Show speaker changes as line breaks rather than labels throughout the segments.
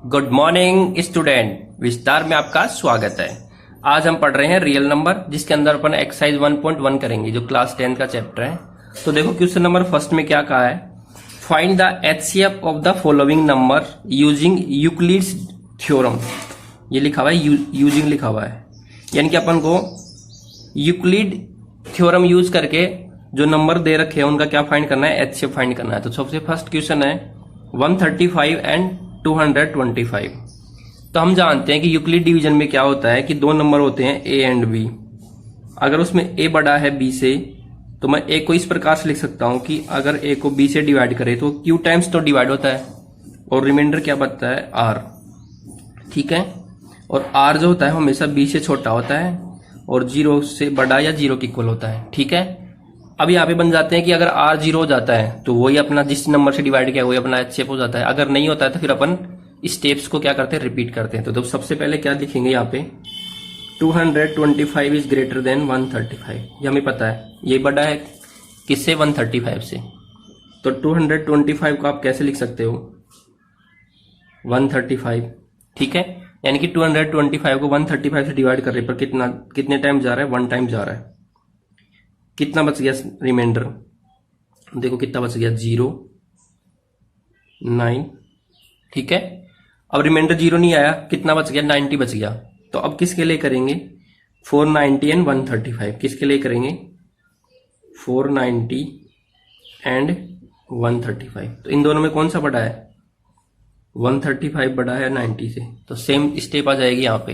Good morning student, विस्तार में आपका स्वागत है। आज हम पढ़ रहे हैं रियल नंबर, जिसके अंदर अपन एक्सरसाइज 1.1 करेंगे, जो क्लास 10 का चैप्टर है। तो देखो क्वेश्चन नंबर फर्स्ट में क्या कहा है, find the HCF of the following number using Euclid's theorem. ये लिखा हुआ है, यूजिंग लिखा हुआ है, यानी कि अपन को यूक्लिड थ्योरम यूज करके जो नंबर दे रखे हैं उनका क्या फाइंड करना है, एचसीएफ फाइंड करना है। तो सबसे फर्स्ट क्वेश्चन है 135 एंड 225। तो हम जानते हैं कि यूक्लिड डिवीजन में क्या होता है कि दो नंबर होते हैं ए एंड बी। अगर उसमें ए बड़ा है बी से, तो मैं ए को इस प्रकार से लिख सकता हूं कि अगर ए को बी से डिवाइड करे तो क्यू टाइम्स तो डिवाइड होता है और रिमाइंडर क्या बचता है, आर। ठीक है, और आर जो होता है हमेशा बी से छोटा होता है और जीरो से बड़ा या जीरो के इक्वल होता है। ठीक है, अब यहाँ पे बन जाते हैं कि अगर आर जीरो हो जाता है तो वही अपना जिस नंबर से डिवाइड किया वही अपना एचसीएफ हो जाता है। अगर नहीं होता है तो फिर अपन स्टेप्स को क्या करते हैं, रिपीट करते हैं। तो सबसे पहले क्या लिखेंगे यहाँ पे, 225 इज ग्रेटर देन 135। ये हमें पता है, ये बड़ा है किससे, 135 से। तो 225 को आप कैसे लिख सकते हो, 135। ठीक है, यानी कि 225 को 135 से डिवाइड करने पर कितने टाइम जा रहा है, 1 टाइम जा रहा है। कितना बच गया रिमाइंडर, देखो कितना बच गया, 0, 9। ठीक है, अब रिमाइंडर 0 नहीं आया, कितना बच गया, 90 बच गया। तो अब किसके लिए करेंगे, 490 एंड 135। किसके लिए करेंगे, 490 एंड 135। तो इन दोनों में कौन सा बड़ा है, 135 बड़ा है 90 से। तो सेम स्टेप आ जाएगी यहाँ पे।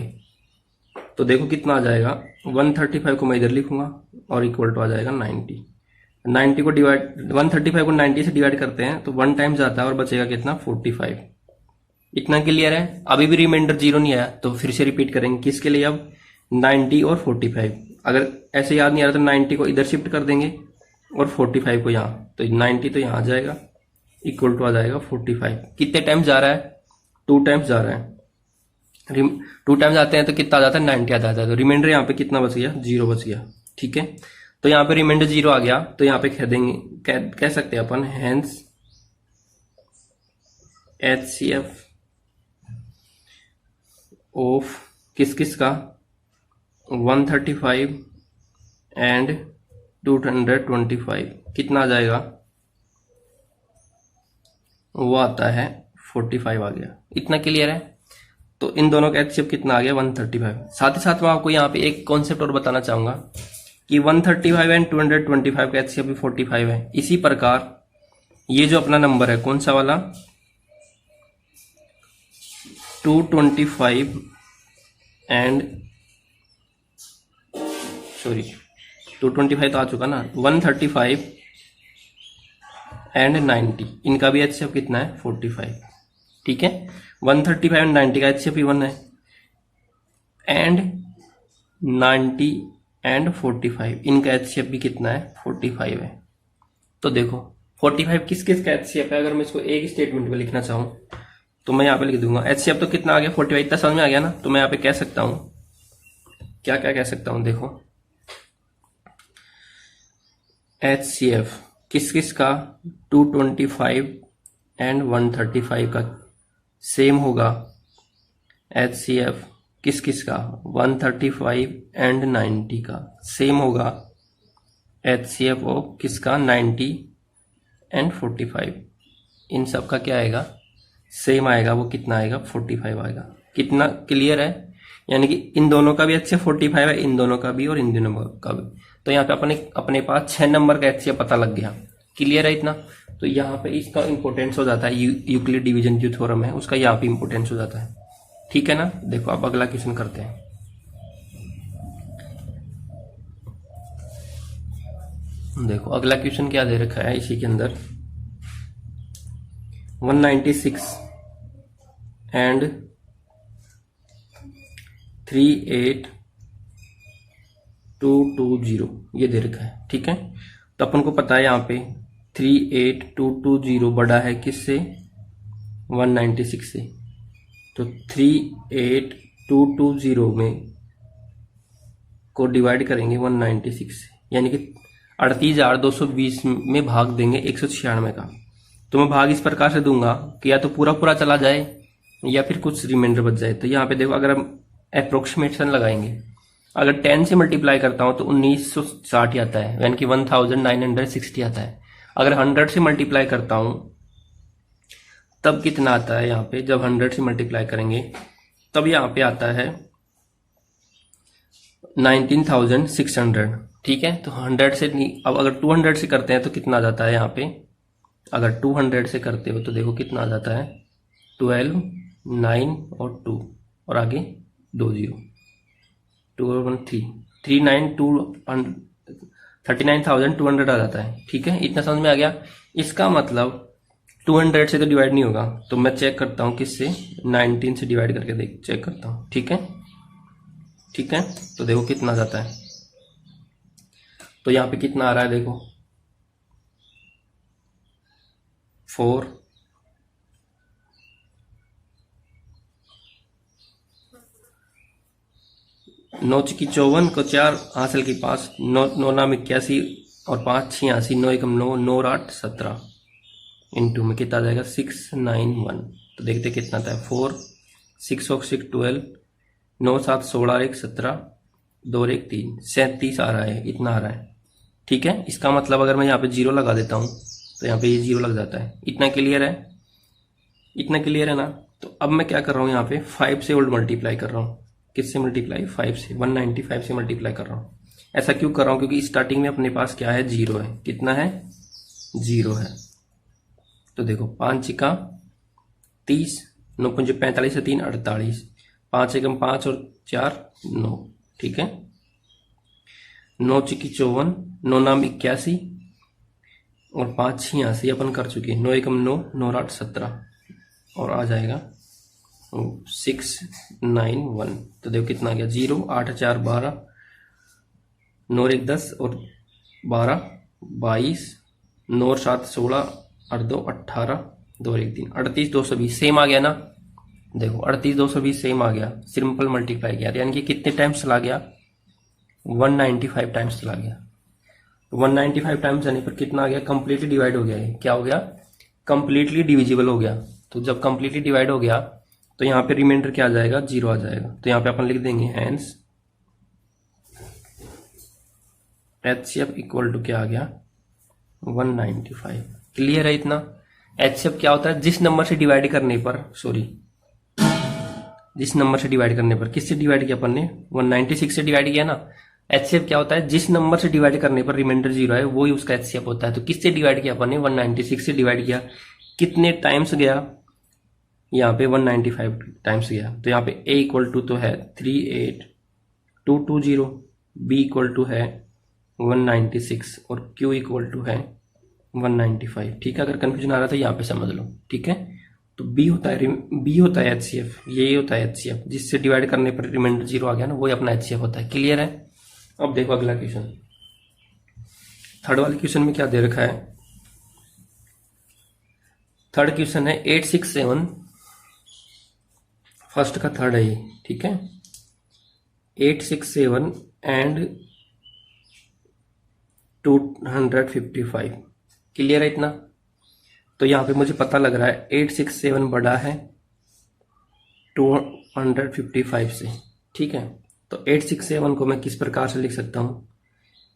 तो देखो कितना आ जाएगा, 135 को मैं इधर लिखूंगा और इक्वल टू आ जाएगा 90 को डिवाइड, 135 को 90 से डिवाइड करते हैं तो 1 टाइम जाता है और बचेगा कितना, 45। इतना क्लियर है। अभी भी रिमाइंडर 0 नहीं आया तो फिर से रिपीट करेंगे, किसके लिए, अब 90 और 45। अगर ऐसे याद नहीं आ रहा तो 90 को इधर शिफ्ट कर देंगे और 45 को यहाँ, तो 90 तो यहाँ आ जाएगा, इक्वल टू आ जाएगा 45। कितने टाइम जा रहा है, 2 टाइम्स जा रहा है। 2 टाइम्स आते हैं तो कितना आ जाता है, 90 आ जाता है। तो रिमाइंडर यहाँ पे कितना बच गया, 0 बच गया। ठीक है, तो यहाँ पे रिमाइंडर 0 आ गया, तो यहाँ पे कह देंगे, कह सकते हैं अपन, हेंस एचसीएफ ऑफ किस किस का, 135 एंड 225 कितना आ जाएगा, वो आता है 45 आ गया। इतना क्लियर है। तो इन दोनों का एचसीएफ कितना आ गया, 135। साथ ही साथ मैं आपको यहाँ पे एक कॉन्सेप्ट और बताना चाहूंगा कि 135 एंड 225 का एचसीएफ भी 45 है। इसी प्रकार ये जो अपना नंबर है, कौन सा वाला, 225 एंड 225 तो आ चुका ना, 135 एंड 90, इनका भी एचसीएफ कितना है, 45। ठीक है, 135 एंड 90 का एचसीएफ 1 है, एंड 90 एंड 45 इनका एचसीएफ भी कितना है, 45 है। तो देखो 45 किस किस का एचसीएफ है। अगर मैं इसको एक स्टेटमेंट में लिखना चाहूं तो मैं यहाँ पे लिख दूंगा, एचसीएफ तो कितना आ गया, 45। इतना समझ में आ गया ना। तो मैं यहाँ पे कह सकता हूं, क्या क्या कह सकता हूं, देखो एचसीएफ किस किस का, 225 एंड 135 का सेम होगा। एचसीएफ किस किस का, 135 एंड 90 का सेम होगा। एचसीएफ ऑफ किसका, 90 एंड 45, इन सब का क्या आएगा, सेम आएगा। वो कितना आएगा, 45 आएगा। कितना क्लियर है, यानी कि इन दोनों का भी एचसीएफ 45 है, इन दोनों का भी और इन दोनों का भी। तो यहाँ पे अपने पास 6 नंबर का एचसीएफ पता लग गया। क्लियर है इतना। तो यहाँ पे इसका इंपोर्टेंस हो जाता है, यूक्लिड डिवीजन जो थ्योरम है उसका यहाँ पे इंपोर्टेंस हो जाता है। ठीक है ना। देखो अब अगला क्वेश्चन करते हैं। देखो अगला क्वेश्चन क्या दे रखा है इसी के अंदर, 196 एंड 38220 ये दे रखा है। ठीक है, तो अपन को पता है यहाँ पे 38220 बड़ा है किससे, 196 से। तो 38220 में को डिवाइड करेंगे 196 से, यानी कि 38,220 में भाग देंगे 196 का। तो मैं भाग इस प्रकार से दूंगा कि या तो पूरा पूरा चला जाए या फिर कुछ रिमाइंडर बच जाए। तो यहाँ पे देखो अगर हम अप्रोक्सीमेशन लगाएंगे, अगर 10 से मल्टीप्लाई करता हूँ तो 1960 आता है, यानी कि 1960 आता है। अगर 100 से मल्टीप्लाई करता हूँ तब कितना आता है यहाँ पे, जब 100 से मल्टीप्लाई करेंगे तब यहाँ पे आता है 19,600। ठीक है, तो 100 से नहीं, अब अगर 200 से करते हैं तो कितना आ जाता है यहाँ पे, अगर 200 से करते हो तो देखो कितना आ जाता है, 12, 9 और 2 और आगे 2 जीरो, 2 और 1 3, 39,200 आ जाता है। ठीक है, इतना समझ में आ गया। इसका मतलब 200 से तो डिवाइड नहीं होगा, तो मैं चेक करता हूँ किससे, 19 से डिवाइड करके देख चेक करता हूँ। ठीक है, ठीक है, तो देखो कितना जाता है। तो यहाँ पे कितना आ रहा है देखो, 4, 9 की 54 को 4 हासिल की 5, 9 नाम 81 और 5 86, 9 एकम 9, 9 8 17 इंटू में कितना आ जाएगा 691। तो देखते कितना आता है, 4 6 और 6 12, 9 7 16 1 17, 2 और 1 3, 37 आ रहा है, इतना आ रहा है। ठीक है, इसका मतलब अगर मैं यहाँ पे जीरो लगा देता हूँ तो यहाँ पे ये जीरो लग जाता है। इतना क्लियर है, इतना क्लियर है ना। तो अब मैं क्या कर रहा हूँ, यहाँ पे 5 से ओल्ड मल्टीप्लाई कर रहा हूँ। किससे मल्टीप्लाई, 5 से, 195 से मल्टीप्लाई कर रहा हूँ। ऐसा क्यों कर रहा हूँ, क्योंकि स्टार्टिंग में अपने पास क्या है, जीरो है। कितना है, जीरो है। तो देखो 5 का 30, 9 पंजे 45 से 3 48, 5 एकम 5 और 4 9। ठीक है, 9 चिकी 54, 9 नाम 81 और 5 86 अपन कर चुके हैं। 9 एकम 9, 9 8 17 और आ जाएगा 691। तो देखो कितना आ गया, 0 8 4 12, 9 1 10 और 12 22, 9 और 7 16 और 2 18, 2 और 1 3, 38 220 सेम आ गया ना। देखो 38 220 सेम आ गया, सिंपल मल्टीप्लाई किया, यानी कि कितने टाइम्स चला गया, 195 टाइम्स चला गया। 195 टाइम्स जाने पर कितना आ गया, कंप्लीटली डिवाइड हो गया। क्या हो गया, कंप्लीटली डिविजिबल हो गया। तो जब कंप्लीटली डिवाइड हो गया तो यहाँ पे रिमाइंडर क्या आ जाएगा, जीरो आ जाएगा। तो यहाँ पे अपन लिख देंगे हैंस एचसीएफ इक्वल टू क्या आ गया, 195। क्लियर है इतना। एचसीएफ क्या होता है, जिस नंबर से डिवाइड करने पर, जिस नंबर से डिवाइड करने पर, किससे डिवाइड किया अपन ने, 196 से डिवाइड किया ना। एचसीएफ क्या होता है, जिस नंबर से डिवाइड करने पर रिमाइंडर जीरो है वही उसका एचसीएफ होता है। तो किससे डिवाइड किया अपन ने, 196 से डिवाइड किया। कितने टाइम्स गया, यहाँ पे 195 टाइम्स गया। तो यहाँ पे a इक्वल टू तो है 38220, b इक्वल टू है 196 और q इक्वल टू है 195। ठीक है, अगर कंफ्यूजन आ रहा था यहाँ पे समझ लो। ठीक है, तो b होता है एचसीएफ, यही होता है एचसीएफ, जिससे डिवाइड करने पर रिमाइंडर जीरो आ गया ना, वही अपना एचसीएफ होता है। क्लियर है। अब देखो अगला क्वेश्चन, थर्ड वाले क्वेश्चन में क्या दे रखा है। थर्ड क्वेश्चन है 867, फर्स्ट का थर्ड है ये। ठीक है, 867 एंड 255। क्लियर है इतना। तो यहां पे मुझे पता लग रहा है 867 बड़ा है 255 से। ठीक है, तो 867 को मैं किस प्रकार से लिख सकता हूं,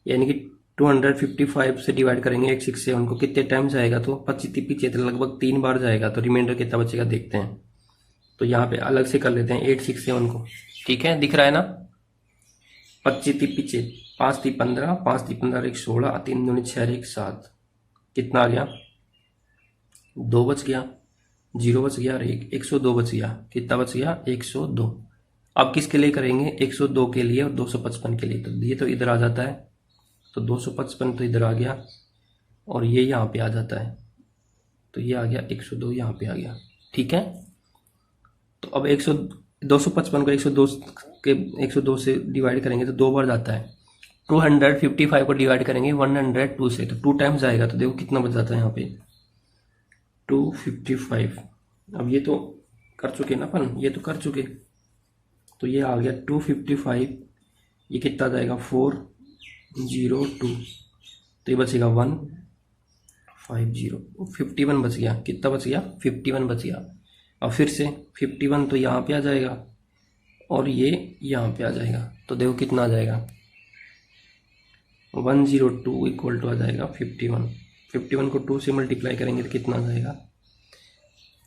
यानी कि 255 से डिवाइड करेंगे 867 को, कितने टाइम जाएगा, तो 25 पीछे लगभग 3 बार जाएगा। तो रिमाइंडर कितना बचेगा देखते हैं। तो यहाँ पे अलग से कर लेते हैं 867 को। ठीक है, दिख रहा है ना, 25 पीछे 5 3 15, 5 3 15 1 16, 3 2 6 1 7, कितना आ गया, 2 बच गया, 0 बच गया और 102 बच गया। कितना बच गया, 102। अब किसके लिए करेंगे, 102 के लिए और 255 के लिए। तो ये तो इधर आ जाता है, तो 255 तो इधर आ गया और ये यहाँ पे आ जाता है, तो ये आ गया 102 यहाँ पे आ गया। ठीक है, तो अब 255 को 102 से डिवाइड करेंगे तो 2 बार जाता है। 255 को डिवाइड करेंगे 102 से, तो 2 टाइम्स जाएगा। तो देखो कितना बच जाता है यहाँ पे, 255। अब ये तो कर चुके ना अपन, ये तो कर चुके, तो ये आ गया 255। ये कितना जाएगा, 402, तो ये बचेगा 150, 51 बच गया। कितना बच गया, 51 बच गया। और फिर से 51 तो यहाँ पे आ जाएगा और ये यहाँ पे आ जाएगा। तो देखो कितना आ जाएगा, 102 इक्वल टू आ जाएगा 51। 51 को 2 से मल्टीप्लाई करेंगे तो कितना आ जाएगा,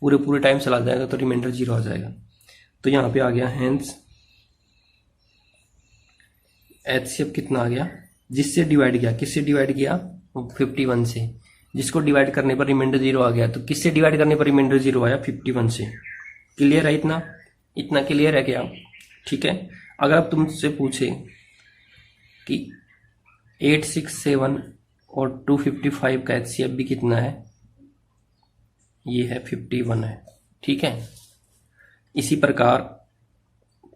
पूरे पूरे टाइम चला जाएगा तो रिमाइंडर 0 आ जाएगा। तो यहाँ पे आ गया हेंस एचसीएफ कितना आ गया, जिससे डिवाइड किया, किससे डिवाइड किया, 51 से। जिसको डिवाइड करने पर रिमाइंडर 0 आ गया, तो किससे डिवाइड करने पर रिमाइंडर 0 आया, 51 से। क्लियर है इतना, इतना क्लियर है क्या? ठीक है। अगर अब तुमसे पूछे कि 867 और 255 का एचसीएफ भी कितना है, ये है 51 है। ठीक है। इसी प्रकार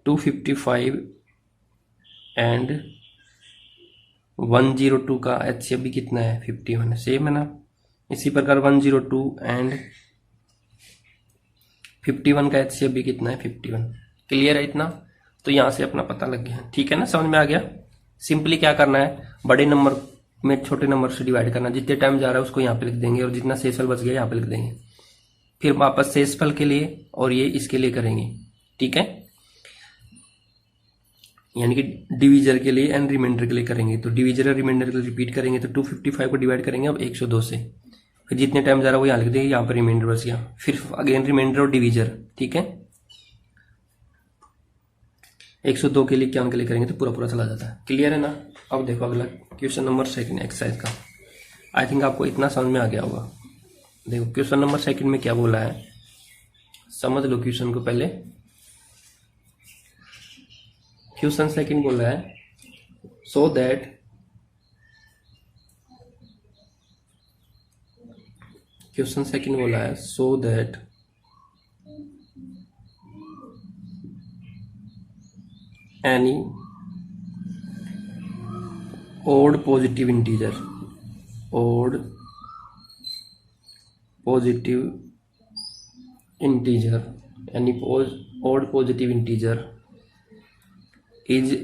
255 एंड 102 का एचसीएफ भी कितना है, 51 है, सेम है ना। इसी प्रकार 102 एंड 51 का एचसीएफ भी कितना है, 51। क्लियर है इतना? तो यहां से अपना पता लग गया। ठीक है ना, समझ में आ गया। सिंपली क्या करना है, बड़े नंबर में छोटे नंबर से डिवाइड करना। जितने टाइम जा रहा है उसको यहाँ पे लिख देंगे और जितना शेषफल बच गया यहाँ पे लिख देंगे। फिर वापस शेषफल के लिए और ये इसके लिए करेंगे। ठीक है, यानी कि डिवीजर के लिए एंड रिमाइंडर के लिए करेंगे। तो डिवीजर और रिमाइंडर के लिए रिपीट करेंगे तो 255 को डिवाइड करेंगे अब 102 से। फिर जितने टाइम जा रहा है वो यहाँ लिख देंगे, यहाँ पर रिमाइंडर बच गया। फिर अगेन रिमाइंडर और डिवीजर। ठीक है, 102 के लिए क्या के लिए करेंगे तो पूरा पूरा चला जाता है। क्लियर है ना। अब देखो अगला क्वेश्चन नंबर सेकंड एक्सरसाइज का। आई थिंक आपको इतना समझ में आ गया होगा। देखो क्वेश्चन नंबर सेकंड में क्या बोला है, समझ लो क्वेश्चन को पहले। क्वेश्चन सेकंड बोला है so that any odd positive integer any odd positive integer is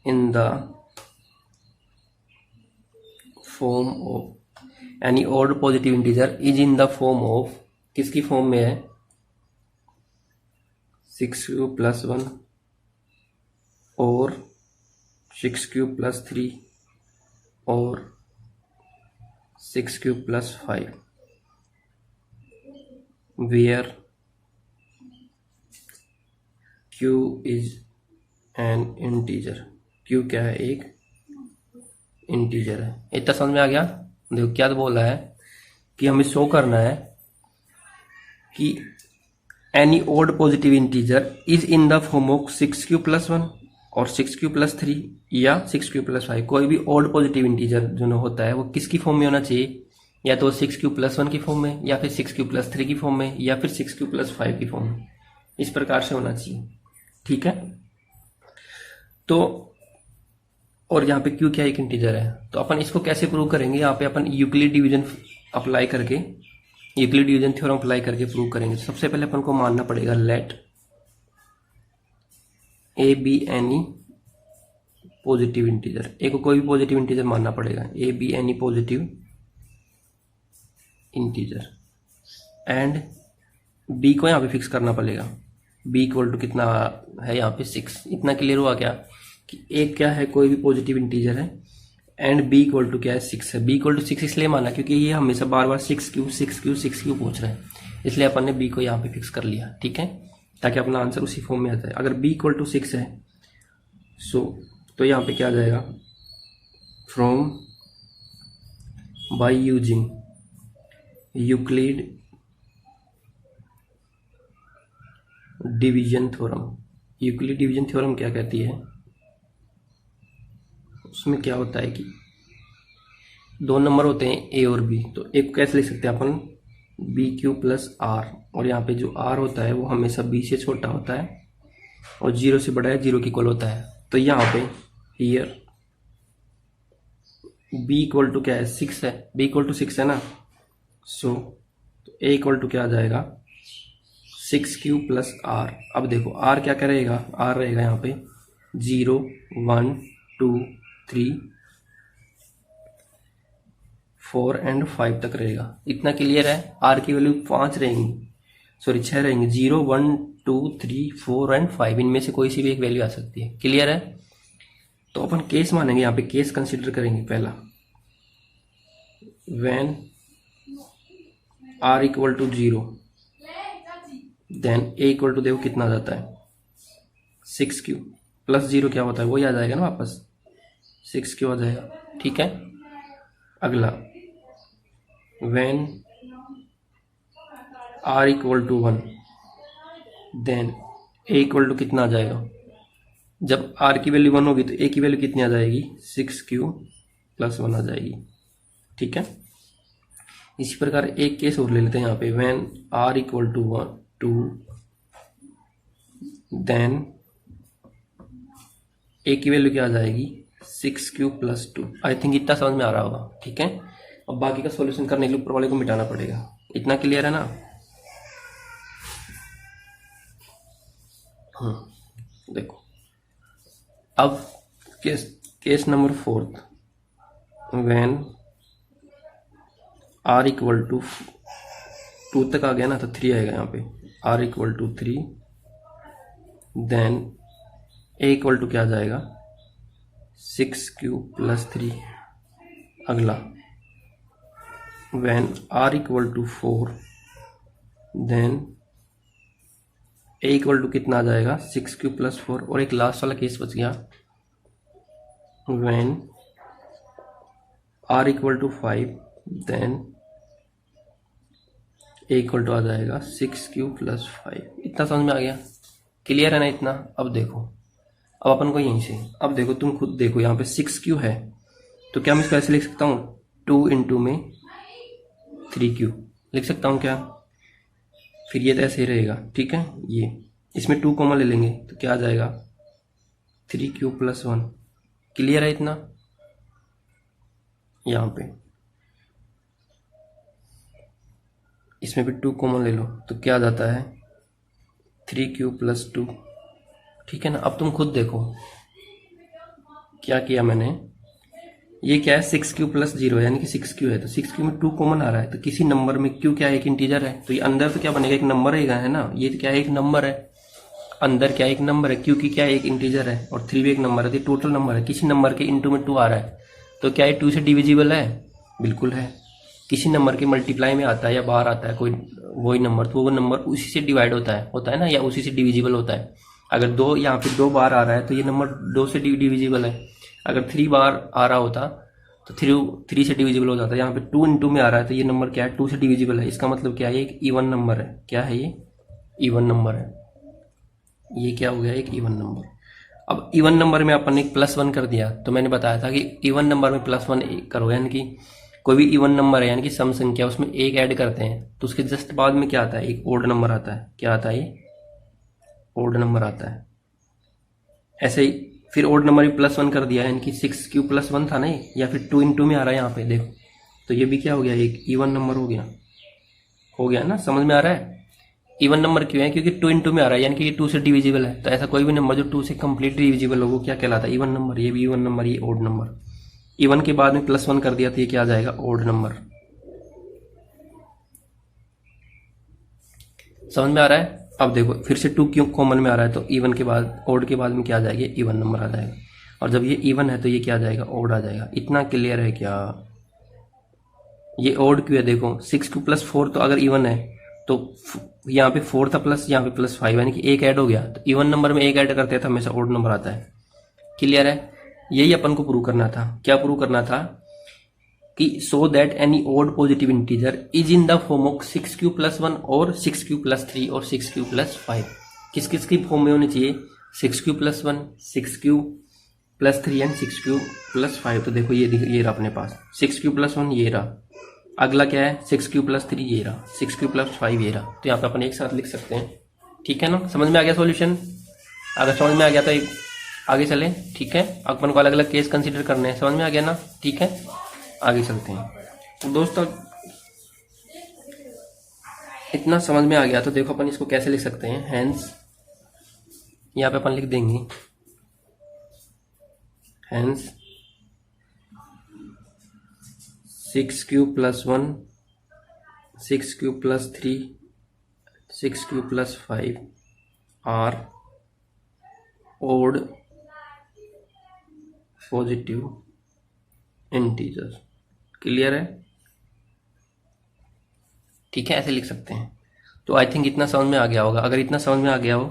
in the form of any odd positive integer is in the form of, किसकी फॉर्म में है, 6 plus 1 और 6 plus 3 और 6 plus 5 where q is an integer। q क्या है, एक integer है। इतना समझ में आ गया। देखो क्या तो बोला है कि हमें शो करना है कि any odd positive integer is in the form of 6q plus 1 और 6q plus 3 या 6q plus 5। कोई भी ओड पॉजिटिव इंटीजर जो होता है वो किसकी फॉर्म में होना चाहिए, या तो 6q plus 1 की फॉर्म में, या फिर 6q plus 3 की फॉर्म में, या फिर 6q plus 5 की फॉर्म में। इस प्रकार से होना चाहिए। ठीक है। तो और यहाँ पे q क्या एक इंटीजर है, तो अपन इसको कैसे प्रूव करेंगे, यहाँ पे अपन यूक्लिड डिवीजन अप्लाई करके, यूक्लिड डिवीजन थ्योरम अप्लाई करके प्रूव करेंगे। सबसे पहले अपन को मानना पड़ेगा let A be any positive integer. A को कोई भी पॉजिटिव इंटीजर मानना पड़ेगा, A be any positive integer, and B को यहाँ पे फिक्स करना पड़ेगा। बी इक्वल टू कितना है यहाँ पे 6। इतना क्लियर हुआ क्या कि ए क्या है, कोई भी पॉजिटिव इंटीजर है, एंड बी इक्वल टू क्या है, 6 है। बी इक्वल टू 6 इसलिए माना क्योंकि ये हमेशा बार बार 6q पूछ रहे हैं, इसलिए अपन ने बी को यहाँ पे फिक्स कर लिया। ठीक है, ताकि अपना आंसर उसी फॉर्म में आ जाए। अगर बी इक्वल टू 6 है तो यहाँ पे क्या आ जाएगा, from by using Euclid division theorem. Euclid division theorem क्या कहती है, उसमें क्या होता है कि दो नंबर होते हैं ए और बी, तो एक कैसे लिख सकते हैं अपन, बी क्यू प्लस आर, और यहाँ पे जो आर होता है वो हमेशा बी से छोटा होता है और 0 से बड़ा है, 0 के इक्वल होता है। तो यहाँ पे हियर बी इक्वल टू क्या है, 6 है, बी इक्वल टू 6 है ना। सो ए इक्वल टू क्या आ जाएगा, 6q प्लस आर। अब देखो आर क्या करेगा, आर रहेगा यहाँ पे 0 1 2 3 4 एंड 5 तक रहेगा। इतना क्लियर है। आर की वैल्यू 5 रहेंगी सॉरी 6 रहेंगे, 0 1 2 3 4 एंड 5, इनमें से कोई सी भी एक वैल्यू आ सकती है। क्लियर है? तो अपन केस मानेंगे, यहाँ पे केस कंसिडर करेंगे। पहला when r equal to 0 then a equal to देखो कितना आ जाता है 6q प्लस 0 क्या होता है वही आ जाएगा ना वापस 6q आ जाएगा। ठीक है, अगला when r equal to 1 then a equal to कितना आ जाएगा, जब r की वैल्यू 1 होगी तो a की वैल्यू कितनी आ जाएगी 6q प्लस 1 आ जाएगी। ठीक है, इसी प्रकार एक केस और ले लेते हैं यहाँ पे, when r equal to 2 then a की वैल्यू क्या आ जाएगी 6q प्लस 2। आई थिंक इतना समझ में आ रहा होगा। ठीक है, अब बाकी का सॉल्यूशन करने के लिए ऊपर वाले को मिटाना पड़ेगा। इतना क्लियर है ना? देखो अब case number 4, when r equal to 2 तक आ गया ना तो 3 आएगा यहाँ पे, r equal to 3 then a equal to क्या आ जाएगा 6q प्लस 3। अगला when r equal to 4 then a equal to कितना आ जाएगा 6q प्लस 4। और एक लास्ट वाला केस बच गया, when r equal to 5 then a equal to आ जाएगा 6q प्लस 5। इतना समझ में आ गया? क्लियर है ना इतना? अब देखो, अब अपन को यहीं से, अब देखो तुम खुद देखो, यहाँ पे 6q है तो क्या मैं इसको ऐसे लिख सकता हूँ 2 इंटू में 3q लिख सकता हूँ क्या? फिर ये तो ऐसे ही रहेगा। ठीक है, ये इसमें 2 कॉमन ले लेंगे तो क्या आ जाएगा 3q प्लस 1। क्लियर है इतना? यहाँ पे इसमें भी 2 कॉमन ले लो तो क्या आ जाता है 3q प्लस 2। ठीक है ना? अब तुम खुद देखो क्या किया मैंने, ये क्या है 6q प्लस 0 यानी कि 6q है तो 6q में 2 कॉमन आ रहा है तो किसी नंबर में q क्या है एक इंटीजर है तो ये अंदर तो क्या बनेगा एक नंबर रहेगा, है ना? ये तो क्या है एक नंबर है, अंदर क्या एक नंबर है, q की क्या है एक इंटीजर है और 3 भी एक नंबर है तो टोटल नंबर है। किसी नंबर के इंटू में 2 आ रहा है तो क्या ये 2 से डिविजिबल है? बिल्कुल है। किसी नंबर के मल्टीप्लाई में आता है या बाहर आता है कोई वही नंबर तो वो नंबर उसी से डिवाइड होता है ना, या उसी से डिविजिबल होता है। अगर 2 यहाँ पे 2 बार आ रहा है तो ये नंबर 2 से डिविजिबल है। अगर 3 बार आ रहा होता तो 3 से डिविजिबल हो जाता है। यहाँ पे 2 इंटू में आ रहा है तो ये नंबर क्या है 2 से डिविजिबल है। इसका मतलब क्या है एक इवन नंबर है। क्या है ये? इवन नंबर है। ये क्या हो गया एक इवन नंबर। अब इवन नंबर में अपन ने +1 कर दिया तो मैंने बताया था कि इवन नंबर में +1 करो, यानी कि कोई भी इवन नंबर है यानी कि सम संख्या उसमें एक ऐड करते हैं तो उसके जस्ट बाद में क्या आता है एक ओड नंबर आता है। क्या आता है? ये ओड नंबर आता है। ऐसे ही फिर ओड नंबर भी +1 कर दिया यानी कि 6q प्लस 1 था ना ये, या फिर 2 इंटू में आ रहा है यहाँ पे देखो तो ये भी क्या हो गया एक इवन नंबर हो गया ना? समझ में आ रहा है? इवन नंबर क्यों है? क्योंकि 2 इंटू में आ रहा है यानी कि ये 2 से डिविजिबल है। तो ऐसा कोई भी नंबर जो 2 से कंप्लीट डिविजिबल हो वो क्या कहलाता है? Even number. ये भी इवन नंबर, ये ओड नंबर। इवन के बाद में +1 कर दिया तो ये क्या आ जाएगा ओड नंबर। समझ में आ रहा है? अब देखो फिर से 2 क्यों कॉमन में आ रहा है तो इवन के बाद ओड के बाद में क्या आ जाएगा इवन नंबर आ जाएगा। और जब ये इवन है तो ये क्या आ जाएगा ओड आ जाएगा। इतना क्लियर है क्या? ये ओड क्यों है? देखो 6q प्लस 4 तो अगर इवन है तो यहाँ पे 4 था प्लस यहाँ पे +5 यानी कि एक ऐड हो गया तो इवन नंबर में एक ऐड करते हैं तो हमेशा ओड नंबर आता है। क्लियर है? यही अपन को प्रूव करना था। क्या प्रूव करना था? कि so that any odd positive integer is in the form of 6q plus 1 और 6q प्लस 3 और 6q प्लस 5। किस किस की फॉर्म में होनी चाहिए? 6q plus 1, 6q plus 3 and 6q plus 5। तो देखो ये रहा अपने पास 6q प्लस 1 ये रहा। अगला क्या है 6q प्लस 3 ये रहा, 6q प्लस 5 ये रहा। तो यहाँ पे अपन एक साथ लिख सकते हैं। ठीक है ना? समझ में आ गया सॉल्यूशन? अगर समझ में आ गया तो एक आगे चले। ठीक है, अपन को अलग अलग केस कंसीडर करने हैं। समझ में आ गया ना? ठीक है, आगे चलते हैं। तो दोस्तों इतना समझ में आ गया तो देखो अपन इसको कैसे लिख सकते हैं। हैंस यहाँ पे अपन लिख देंगे hence 6q plus 1, 6q plus 3, 6 q plus 5 are odd positive integers. Clear है? ठीक है, ऐसे लिख सकते हैं। तो आई थिंक इतना समझ में आ गया होगा। अगर इतना समझ में आ गया हो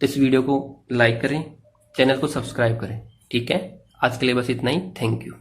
तो इस वीडियो को लाइक करें, चैनल को सब्सक्राइब करें। ठीक है, आज के लिए बस इतना ही। Thank you.